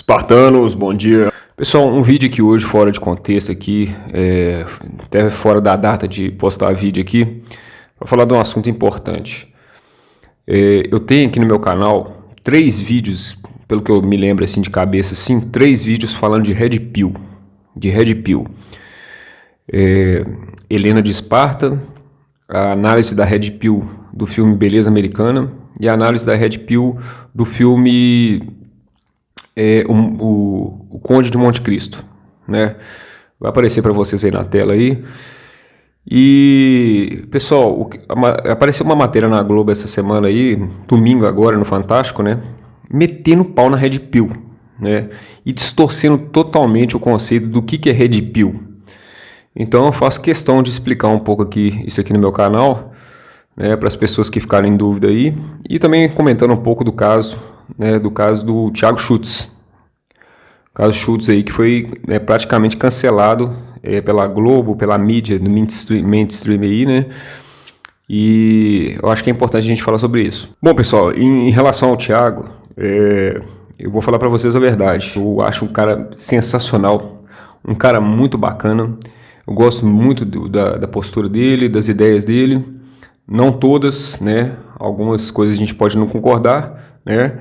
Espartanos, bom dia. Pessoal, um vídeo aqui hoje fora de contexto aqui, até fora da data de postar vídeo aqui, para falar de um assunto importante. Eu tenho aqui no meu canal 3 vídeos, pelo que eu me lembro assim de cabeça, assim, 3 vídeos falando de Red Pill, Helena de Esparta, a análise da Red Pill do filme Beleza Americana e a análise da Red Pill do filme o Conde de Monte Cristo, né? Vai aparecer para vocês aí na tela aí. E pessoal, apareceu uma matéria na Globo essa semana aí, domingo agora no Fantástico, né? Metendo pau na Red Pill, né? E distorcendo totalmente o conceito do que é Red Pill. Então eu faço questão de explicar um pouco aqui isso aqui no meu canal, né, para as pessoas que ficarem em dúvida aí, e também comentando um pouco do caso, né, do Thiago Schultz. O caso Schultz aí que foi praticamente cancelado pela Globo, pela mídia, do mainstream aí, né? E eu acho que é importante a gente falar sobre isso. Bom, pessoal, em relação ao Thiago, eu vou falar para vocês a verdade. Eu acho um cara sensacional, um cara muito bacana. Eu gosto muito da postura dele, das ideias dele. Não todas, né? Algumas coisas a gente pode não concordar, né?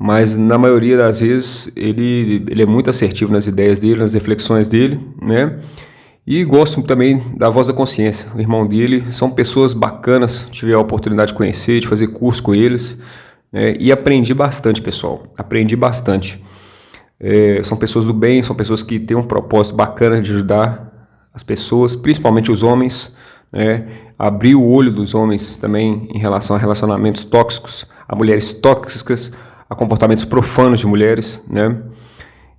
Mas na maioria das vezes ele é muito assertivo nas ideias dele, nas reflexões dele, né? E gosto também da Voz da Consciência, o irmão dele. São pessoas bacanas, tive a oportunidade de conhecer, de fazer curso com eles, né? E aprendi bastante, pessoal. Aprendi bastante. São pessoas do bem, são pessoas que têm um propósito bacana de ajudar as pessoas, principalmente os homens, né? Abrir o olho dos homens também em relação a relacionamentos tóxicos, a mulheres tóxicas, a comportamentos profanos de mulheres, né?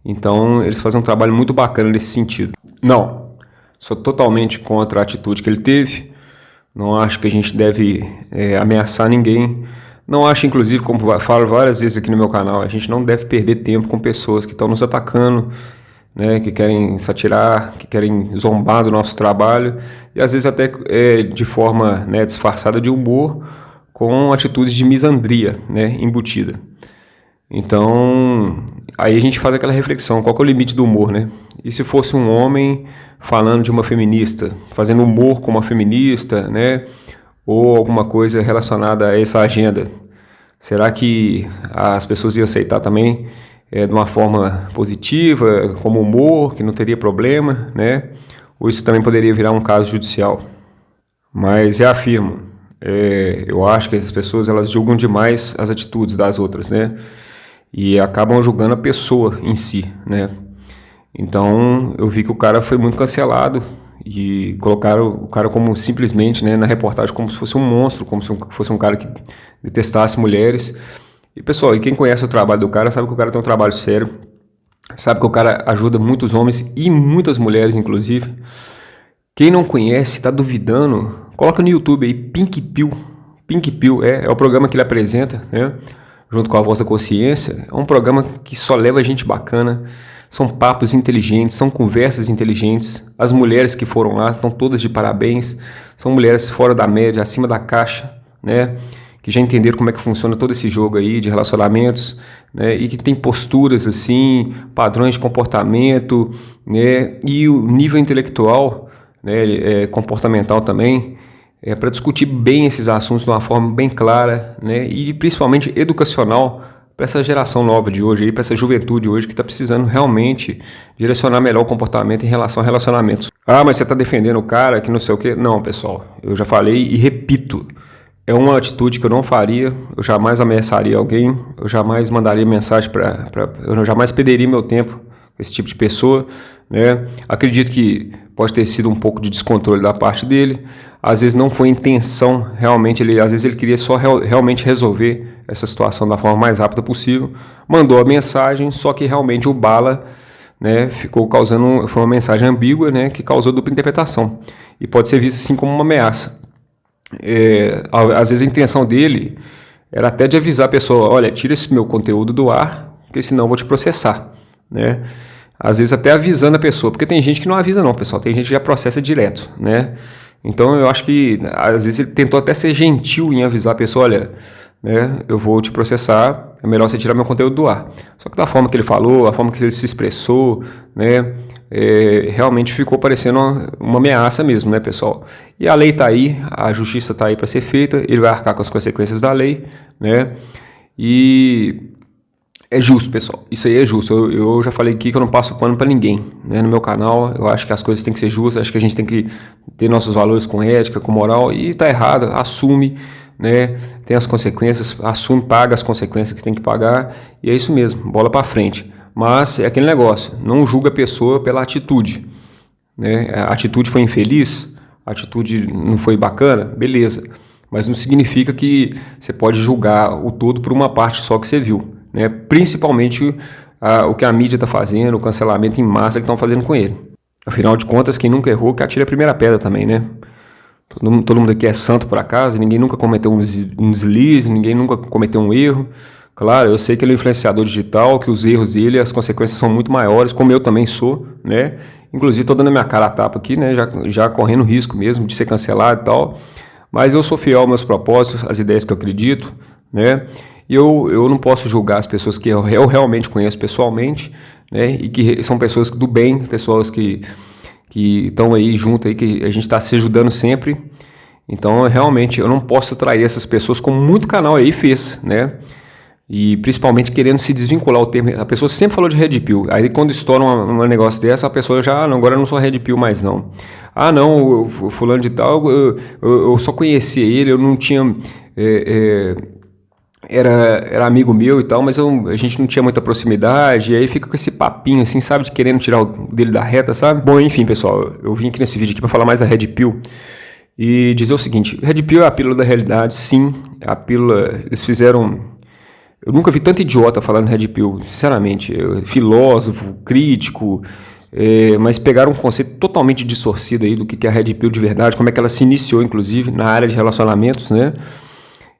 Então eles fazem um trabalho muito bacana nesse sentido. Não, sou totalmente contra a atitude que ele teve. Não acho que a gente deve ameaçar ninguém. Não acho, inclusive, como falo várias vezes aqui no meu canal, a gente não deve perder tempo com pessoas que estão nos atacando, né, que querem se atirar, que querem zombar do nosso trabalho, e às vezes até de forma, né, disfarçada de humor, com atitudes de misandria, né, embutida. Então, aí a gente faz aquela reflexão, qual que é o limite do humor, né? E se fosse um homem falando de uma feminista, fazendo humor com uma feminista, né, ou alguma coisa relacionada a essa agenda, será que as pessoas iam aceitar também de uma forma positiva, como humor, que não teria problema, né? Ou isso também poderia virar um caso judicial? Mas reafirmo, eu acho que essas pessoas elas julgam demais as atitudes das outras, né? E acabam julgando a pessoa em si, né? Então eu vi que o cara foi muito cancelado e colocaram o cara como simplesmente, né, na reportagem como se fosse um monstro, como se fosse um cara que detestasse mulheres. E pessoal, e quem conhece o trabalho do cara sabe que o cara tem um trabalho sério, sabe que o cara ajuda muitos homens e muitas mulheres, inclusive. Quem não conhece, está duvidando, coloca no YouTube aí, Pink Pill. Pink Pill é o programa que ele apresenta, né? Junto com a Voz da Consciência. É um programa que só leva gente bacana, são papos inteligentes, são conversas inteligentes. As mulheres que foram lá estão todas de parabéns, são mulheres fora da média, acima da caixa, né? Que já entenderam como é que funciona todo esse jogo aí de relacionamentos, né, e que tem posturas assim, padrões de comportamento, né, e o nível intelectual, né, comportamental também, para discutir bem esses assuntos de uma forma bem clara, né, e principalmente educacional para essa geração nova de hoje, para essa juventude hoje que está precisando realmente direcionar melhor o comportamento em relação a relacionamentos. Ah, mas você está defendendo o cara que não sei o quê? Não, pessoal, eu já falei e repito. É uma atitude que eu não faria, eu jamais ameaçaria alguém, eu jamais mandaria mensagem eu jamais perderia meu tempo com esse tipo de pessoa, né? Acredito que pode ter sido um pouco de descontrole da parte dele, às vezes não foi intenção, realmente, às vezes ele queria só realmente resolver essa situação da forma mais rápida possível, mandou a mensagem, só que realmente o bala, né, foi uma mensagem ambígua, né, que causou dupla interpretação, e pode ser visto assim como uma ameaça. Às vezes a intenção dele era até de avisar a pessoa, olha, tira esse meu conteúdo do ar, porque senão eu vou te processar, né? Às vezes até avisando a pessoa, porque tem gente que não avisa não, pessoal, tem gente que já processa direto, né? Então eu acho que às vezes ele tentou até ser gentil em avisar a pessoa, olha, né, eu vou te processar, é melhor você tirar meu conteúdo do ar. Só que da forma que ele falou, a forma que ele se expressou, né, realmente ficou parecendo uma ameaça mesmo, né, pessoal? E a lei está aí, a justiça está aí para ser feita, ele vai arcar com as consequências da lei, né? E é justo, pessoal. Isso aí é justo. Eu já falei aqui que eu não passo pano para ninguém, né, no meu canal. Eu acho que as coisas têm que ser justas, acho que a gente tem que ter nossos valores com ética, com moral, e tá errado, assume, né? Tem as consequências, assume, paga as consequências que tem que pagar, e é isso mesmo, bola para frente. Mas é aquele negócio, não julga a pessoa pela atitude, né? A atitude foi infeliz, a atitude não foi bacana, beleza. Mas não significa que você pode julgar o todo por uma parte só que você viu, né? Principalmente o que a mídia está fazendo, o cancelamento em massa que estão fazendo com ele. Afinal de contas, quem nunca errou, que atire a primeira pedra também, né? Todo mundo aqui é santo por acaso, ninguém nunca cometeu um deslize, ninguém nunca cometeu um erro. Claro, eu sei que ele é um influenciador digital, que os erros dele, as consequências são muito maiores, como eu também sou, né? Inclusive, estou dando a minha cara a tapa aqui, né? Já correndo risco mesmo de ser cancelado e tal. Mas eu sou fiel aos meus propósitos, às ideias que eu acredito, né? E eu não posso julgar as pessoas que eu realmente conheço pessoalmente, né? E que são pessoas do bem, pessoas que estão aí junto, aí, que a gente está se ajudando sempre. Então, realmente, eu não posso trair essas pessoas, como muito canal aí fez, né? E principalmente querendo se desvincular o termo. A pessoa sempre falou de Red Pill. Aí quando estoura um negócio dessa, a pessoa já, não, agora eu não sou Red Pill mais não. Ah não, o fulano de tal, eu só conhecia ele, eu não tinha... Era amigo meu e tal, mas a gente não tinha muita proximidade, e aí fica com esse papinho assim, sabe, de querendo tirar o dele da reta, sabe? Bom, enfim, pessoal, eu vim aqui nesse vídeo aqui para falar mais da Red Pill e dizer o seguinte: Red Pill é a pílula da realidade, sim, a pílula, eles fizeram... Eu nunca vi tanto idiota falando Red Pill, sinceramente, filósofo, crítico, mas pegaram um conceito totalmente distorcido aí do que é a Red Pill de verdade, como é que ela se iniciou, inclusive, na área de relacionamentos, né?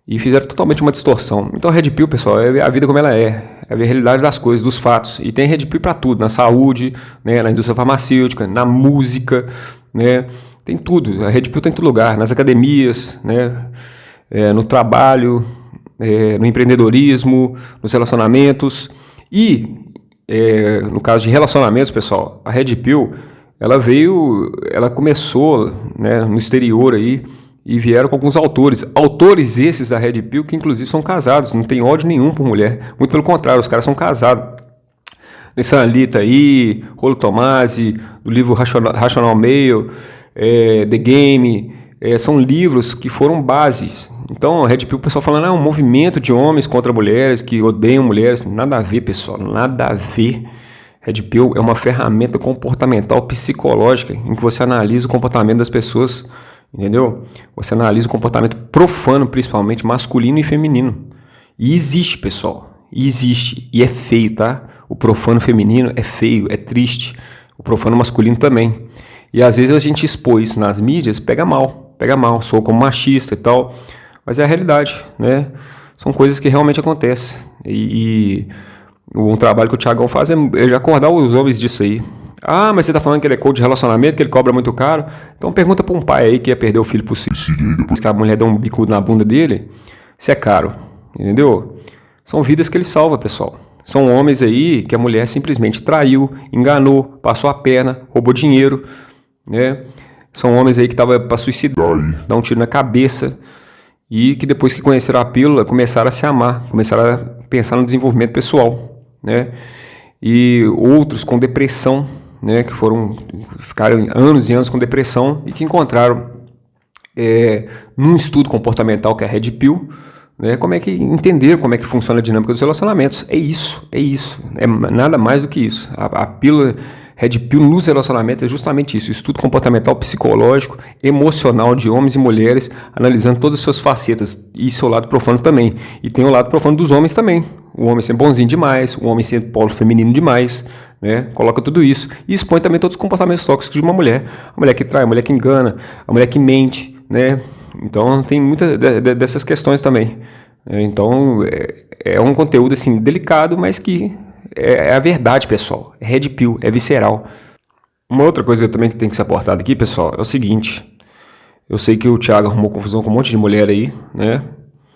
E fizeram totalmente uma distorção. Então a Red Pill, pessoal, é a vida como ela é a realidade das coisas, dos fatos. E tem Red Pill para tudo, na saúde, né, na indústria farmacêutica, na música, né? Tem tudo, a Red Pill tem em todo lugar, nas academias, né, no trabalho, no empreendedorismo, nos relacionamentos. E no caso de relacionamentos, pessoal, a Red Pill, ela começou, né, no exterior aí, e vieram com alguns autores esses da Red Pill que inclusive são casados, não tem ódio nenhum por mulher, muito pelo contrário, os caras são casados. Nissan Alita aí, Rolo Tomasi, do livro Rational Male, The Game, são livros que foram bases. Então a Red Pill, o pessoal falando, é um movimento de homens contra mulheres, que odeiam mulheres, nada a ver, pessoal, nada a ver. Red Pill é uma ferramenta comportamental psicológica em que você analisa o comportamento das pessoas, entendeu? Você analisa o comportamento profano, principalmente masculino e feminino. E existe, pessoal, existe, e é feio, tá? O profano feminino é feio, é triste, o profano masculino também. E às vezes a gente expõe isso nas mídias, pega mal, sou como machista e tal, mas é a realidade, né? São coisas que realmente acontecem. E um trabalho que o Thiagão faz é já acordar os homens disso aí. Ah, mas você tá falando que ele é coach de relacionamento, que ele cobra muito caro? Então pergunta pra um pai aí que ia perder o filho por si, que a mulher dá um bicudo na bunda dele, se é caro, entendeu? São vidas que ele salva, pessoal. São homens aí que a mulher simplesmente traiu, enganou, passou a perna, roubou dinheiro, né? São homens aí que estavam para suicidar, dar um tiro na cabeça, e que depois que conheceram a pílula, começaram a se amar, começaram a pensar no desenvolvimento pessoal, né? E outros com depressão, né? Que ficaram anos e anos com depressão e que encontraram num estudo comportamental que é a Red Pill, né? Entenderam como é que funciona a dinâmica dos relacionamentos. É isso, é nada mais do que isso. A pílula Red Pill nos relacionamentos é justamente isso, estudo comportamental, psicológico, emocional de homens e mulheres, analisando todas as suas facetas e seu lado profano também. E tem o lado profano dos homens também, o homem ser bonzinho demais, o homem ser polo feminino demais, né? Coloca tudo isso e expõe também todos os comportamentos tóxicos de uma mulher, a mulher que trai, a mulher que engana, a mulher que mente, né? Então tem muitas dessas questões também. Então é um conteúdo assim delicado, mas que é a verdade, pessoal. É Red Pill, é visceral. Uma outra coisa também que tem que ser aportada aqui, pessoal, é o seguinte. Eu sei que o Thiago arrumou confusão com um monte de mulher aí, né?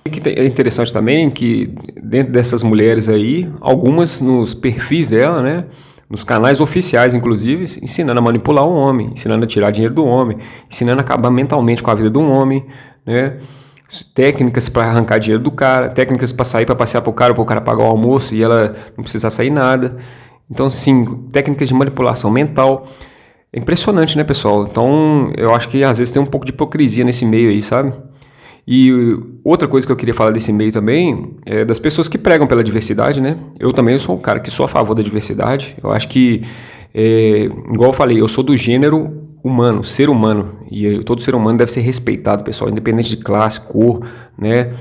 O que é interessante também que dentro dessas mulheres aí, algumas nos perfis dela, né, nos canais oficiais, inclusive, ensinando a manipular o homem, ensinando a tirar dinheiro do homem, ensinando a acabar mentalmente com a vida do homem, né? Técnicas para arrancar dinheiro do cara, técnicas para sair para passear para o cara pagar o almoço e ela não precisar sair nada. Então, sim, técnicas de manipulação mental. É impressionante, né, pessoal? Então, eu acho que às vezes tem um pouco de hipocrisia nesse meio aí, sabe? E outra coisa que eu queria falar desse meio também é das pessoas que pregam pela diversidade, né? Eu também sou um cara que sou a favor da diversidade. Eu acho que, igual eu falei, eu sou do gênero humano, ser humano. E todo ser humano deve ser respeitado, pessoal, independente de classe, cor, né?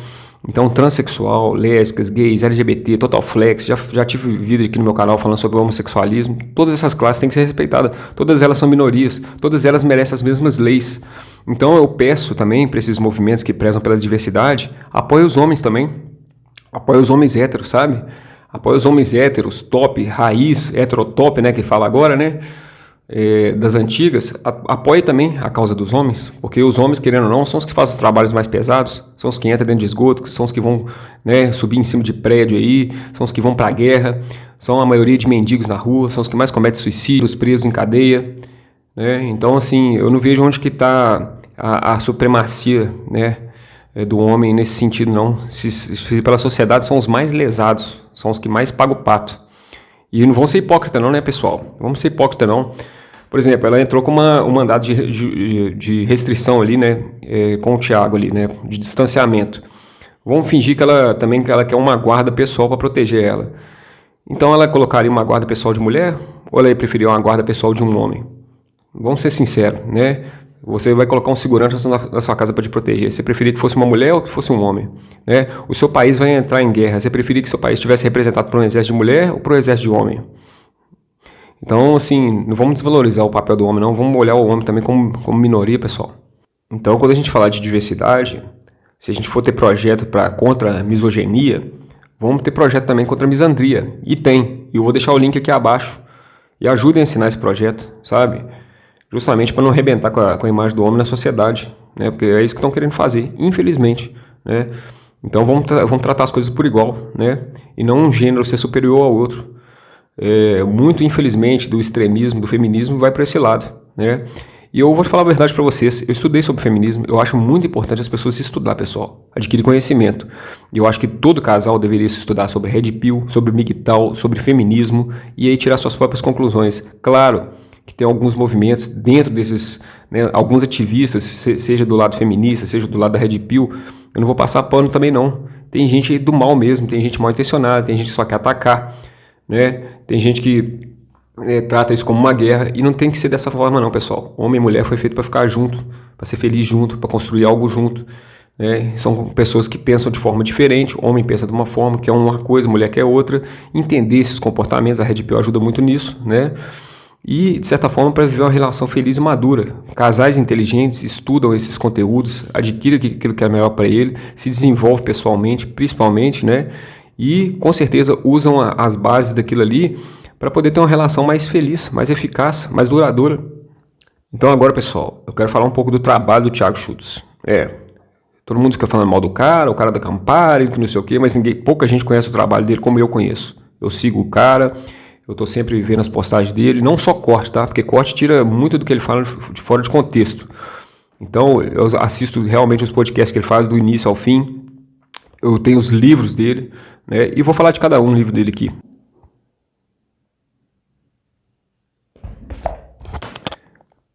Então, transexual, lésbicas, gays, LGBT, total flex, já tive vídeo aqui no meu canal falando sobre o homossexualismo. Todas essas classes têm que ser respeitadas. Todas elas são minorias. Todas elas merecem as mesmas leis. Então, eu peço também para esses movimentos que prezam pela diversidade, apoie os homens também. Apoie os homens héteros, sabe? Apoie os homens héteros, top, raiz, heterotop, né, que fala agora, né? Das antigas, apoie também a causa dos homens, porque os homens, querendo ou não, são os que fazem os trabalhos mais pesados, são os que entram dentro de esgoto, são os que vão, né, subir em cima de prédio aí, são os que vão para a guerra, são a maioria de mendigos na rua, são os que mais cometem suicídios, presos em cadeia, né? Então, assim, eu não vejo onde que está a supremacia, né, do homem nesse sentido, não. Se pela sociedade são os mais lesados, são os que mais pagam o pato. E não vão ser hipócritas não, né, pessoal? Não vamos ser hipócritas não. Por exemplo, ela entrou com um mandado de restrição ali, né, com o Thiago ali, né, de distanciamento. Vamos fingir que ela quer uma guarda pessoal para proteger ela. Então ela colocaria uma guarda pessoal de mulher ou ela preferiria uma guarda pessoal de um homem? Vamos ser sinceros, né? Você vai colocar um segurança na sua casa para te proteger. Você preferia que fosse uma mulher ou que fosse um homem? Né? O seu país vai entrar em guerra. Você preferia que seu país estivesse representado por um exército de mulher ou por um exército de homem? Então, assim, não vamos desvalorizar o papel do homem, não. Vamos olhar o homem também como minoria, pessoal. Então, quando a gente falar de diversidade, se a gente for ter projeto contra a misoginia, vamos ter projeto também contra a misandria. E tem. E eu vou deixar o link aqui abaixo. E ajudem a ensinar esse projeto, sabe? Justamente para não arrebentar com a imagem do homem na sociedade, né? Porque é isso que estão querendo fazer, infelizmente, né? Então vamos tratar as coisas por igual, né? E não um gênero ser superior ao outro. Muito infelizmente do extremismo, do feminismo vai para esse lado, né? E eu vou falar a verdade para vocês, eu estudei sobre feminismo, eu acho muito importante as pessoas estudar, pessoal, adquirir conhecimento. E eu acho que todo casal deveria se estudar sobre Red Pill, sobre MGTOW, sobre feminismo e aí tirar suas próprias conclusões. Claro que tem alguns movimentos dentro desses, né, alguns ativistas, seja do lado feminista, seja do lado da Red Pill, eu não vou passar pano também não. Tem gente do mal mesmo, tem gente mal intencionada, tem gente que só quer atacar, né? Tem gente que trata isso como uma guerra e não tem que ser dessa forma não, pessoal. Homem e mulher foi feito para ficar junto, para ser feliz junto, para construir algo junto. São pessoas que pensam de forma diferente, o homem pensa de uma forma, que é uma coisa, a mulher quer outra. Entender esses comportamentos, a Red Pill ajuda muito nisso, né? E, de certa forma, para viver uma relação feliz e madura. Casais inteligentes estudam esses conteúdos, adquirem aquilo que é melhor para ele, se desenvolvem pessoalmente, principalmente, né? E, com certeza, usam as bases daquilo ali para poder ter uma relação mais feliz, mais eficaz, mais duradoura. Então, agora, pessoal, eu quero falar um pouco do trabalho do Thiago Schultz. Todo mundo fica falando mal do cara, o cara da Campari, que não sei o quê, mas pouca gente conhece o trabalho dele como eu conheço. Eu sigo o cara. Eu estou sempre vendo as postagens dele, não só corte, tá? Porque corte tira muito do que ele fala de fora de contexto. Então, eu assisto realmente os podcasts que ele faz do início ao fim. Eu tenho os livros dele, né? E vou falar de cada um livro dele aqui.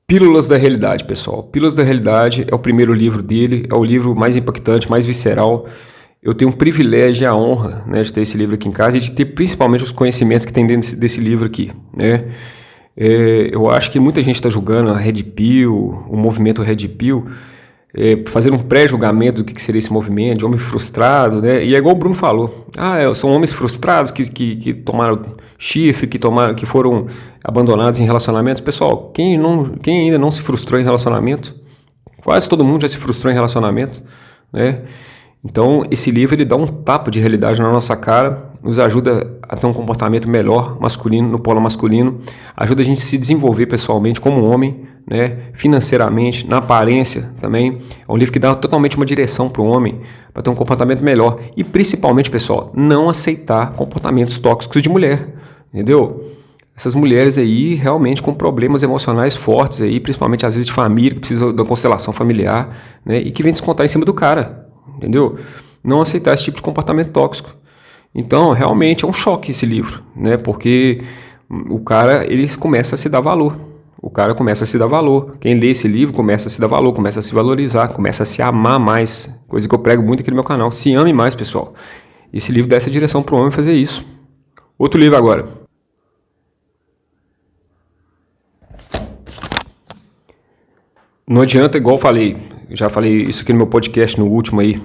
Pílulas da Realidade, pessoal. Pílulas da Realidade é o primeiro livro dele, é o livro mais impactante, mais visceral. Eu tenho um privilégio e a honra, né, de ter esse livro aqui em casa e de ter principalmente os conhecimentos que tem dentro desse livro aqui, né? Eu acho que muita gente está julgando a Red Pill, o movimento Red Pill, fazendo um pré-julgamento do que seria esse movimento, de homem frustrado, né? E é igual o Bruno falou, são homens frustrados que tomaram chifre, que foram abandonados em relacionamentos. Pessoal, quem ainda não se frustrou em relacionamento? Quase todo mundo já se frustrou em relacionamento, né? Então, esse livro ele dá um tapa de realidade na nossa cara, nos ajuda a ter um comportamento melhor masculino, no polo masculino, ajuda a gente a se desenvolver pessoalmente como homem, né, financeiramente, na aparência também. É um livro que dá totalmente uma direção para o homem, para ter um comportamento melhor. E principalmente, pessoal, não aceitar comportamentos tóxicos de mulher, entendeu? Essas mulheres aí realmente com problemas emocionais fortes aí, principalmente às vezes de família, que precisa da constelação familiar, né, e que vem descontar em cima do cara, entendeu? Não aceitar esse tipo de comportamento tóxico. Então, realmente é um choque esse livro, né? Porque o cara, ele começa a se dar valor. O cara começa a se dar valor. Quem lê esse livro começa a se dar valor, começa a se valorizar, começa a se amar mais. Coisa que eu prego muito aqui no meu canal. Se ame mais, pessoal. Esse livro dá essa direção para o homem fazer isso. Outro livro agora. Não adianta, igual eu falei, já falei isso aqui no meu podcast no último aí,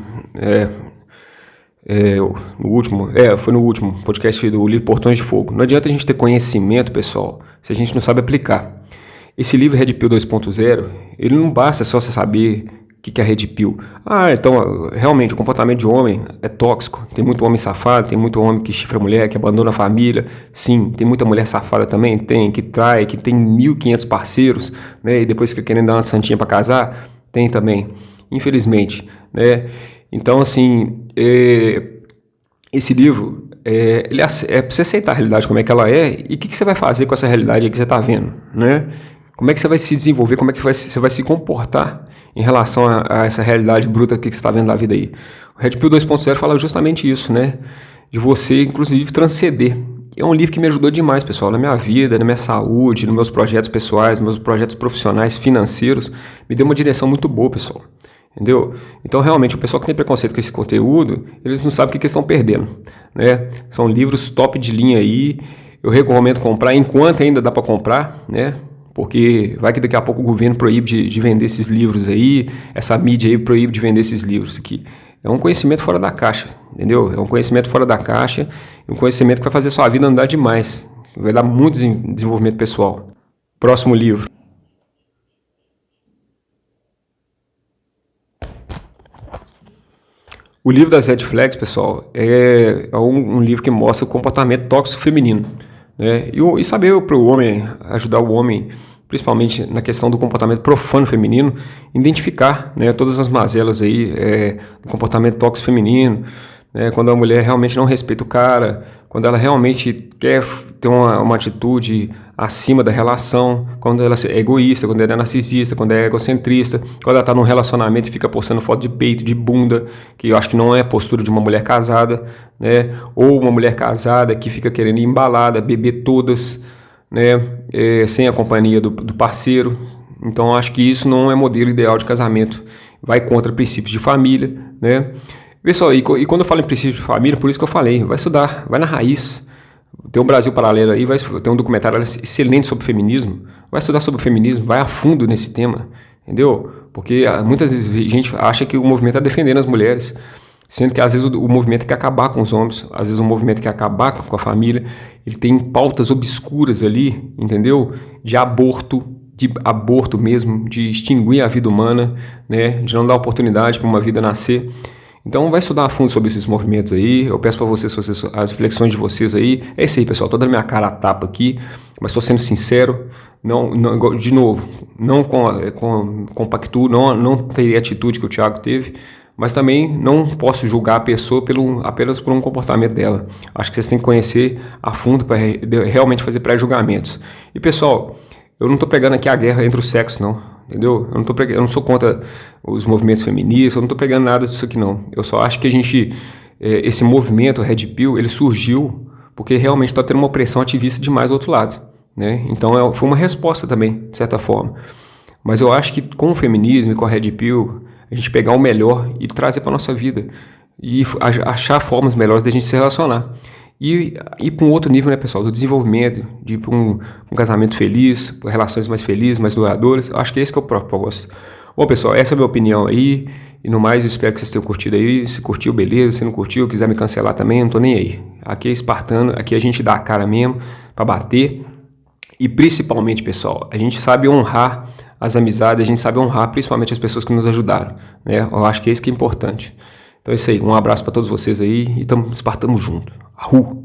foi no último podcast do livro Portões de Fogo. Não adianta a gente ter conhecimento, pessoal, se a gente não sabe aplicar. Esse livro Red Pill 2.0, ele não basta só você saber o que é Red Pill. Então, realmente, o comportamento de homem é tóxico. Tem muito homem safado, tem muito homem que chifra a mulher, que abandona a família. Sim, tem muita mulher safada também, tem, que trai, que tem 1.500 parceiros, né, e depois fica querendo dar uma santinha para casar. Tem também, infelizmente, né? Então, assim, esse livro, ele é para você aceitar a realidade como é que ela é e o que você vai fazer com essa realidade aí que você está vendo, né? Como é que você vai se desenvolver, como é que você vai se comportar em relação a essa realidade bruta que você está vendo da vida aí. O Red Pill 2.0 fala justamente isso, né? De você, inclusive, transcender. É um livro que me ajudou demais, pessoal, na minha vida, na minha saúde, nos meus projetos pessoais, nos meus projetos profissionais, financeiros. Me deu uma direção muito boa, pessoal. Entendeu? Então, realmente, o pessoal que tem preconceito com esse conteúdo, eles não sabem o que eles estão perdendo, né? São livros top de linha aí. Eu recomendo comprar enquanto ainda dá para comprar, né? Porque vai que daqui a pouco o governo proíbe de vender esses livros aí, essa mídia aí proíbe de vender esses livros aqui. É um conhecimento fora da caixa, entendeu? É um conhecimento fora da caixa, um conhecimento que vai fazer sua vida andar demais, vai dar muito desenvolvimento pessoal. Próximo livro. O livro das Red Flags, pessoal, é um livro que mostra o comportamento tóxico feminino, né? E saber para o homem, ajudar o homem, principalmente na questão do comportamento profano feminino, identificar, né, todas as mazelas aí do comportamento tóxico feminino, né, quando a mulher realmente não respeita o cara, quando ela realmente quer ter uma atitude acima da relação, quando ela é egoísta, quando ela é narcisista, quando é egocentrista, quando ela está num relacionamento e fica postando foto de peito, de bunda, que eu acho que não é a postura de uma mulher casada, né? Ou uma mulher casada que fica querendo ir embalada, beber todas, né? Sem a companhia do parceiro. Então acho que isso não é modelo ideal de casamento, vai contra princípios de família, né? Pessoal, e quando eu falo em princípios de família, por isso que eu falei, vai estudar, vai na raiz. Tem um Brasil Paralelo aí, tem um documentário excelente sobre feminismo. Vai estudar sobre feminismo, vai a fundo nesse tema, entendeu? Porque muita gente acha que o movimento está defendendo as mulheres, sendo que às vezes o movimento quer acabar com os homens, às vezes o movimento quer acabar com a família. Ele tem pautas obscuras ali, entendeu? De aborto mesmo, de extinguir a vida humana, né? De não dar oportunidade para uma vida nascer. Então vai estudar a fundo sobre esses movimentos aí. Eu peço para vocês as reflexões de vocês aí. É isso aí, pessoal. Estou dando minha cara a tapa aqui, mas estou sendo sincero. De novo, não compactuo, não teria a atitude que o Thiago teve, mas também não posso julgar a pessoa apenas por um comportamento dela. Acho que vocês têm que conhecer a fundo para realmente fazer pré-julgamentos. E pessoal, eu não estou pegando aqui a guerra entre os sexos, não. Entendeu? Eu não sou contra os movimentos feministas, eu não estou pegando nada disso aqui não. Eu só acho que esse movimento Red Pill, ele surgiu porque realmente está tendo uma opressão ativista demais do outro lado, né? Então foi uma resposta também, de certa forma. Mas eu acho que com o feminismo e com a Red Pill, a gente pegar o melhor e trazer para a nossa vida e achar formas melhores de a gente se relacionar. E para um outro nível, né, pessoal, do desenvolvimento, de ir para um casamento feliz, para relações mais felizes, mais duradouras. Eu acho que esse que é o propósito. Bom, pessoal, essa é a minha opinião aí. E no mais, espero que vocês tenham curtido aí. Se curtiu, beleza. Se não curtiu, quiser me cancelar também, não tô nem aí. Aqui é espartano, aqui a gente dá a cara mesmo para bater. E principalmente, pessoal, a gente sabe honrar as amizades, a gente sabe honrar principalmente as pessoas que nos ajudaram, né? Eu acho que é isso que é importante. Então é isso aí, um abraço para todos vocês aí e estamos juntos. Arru!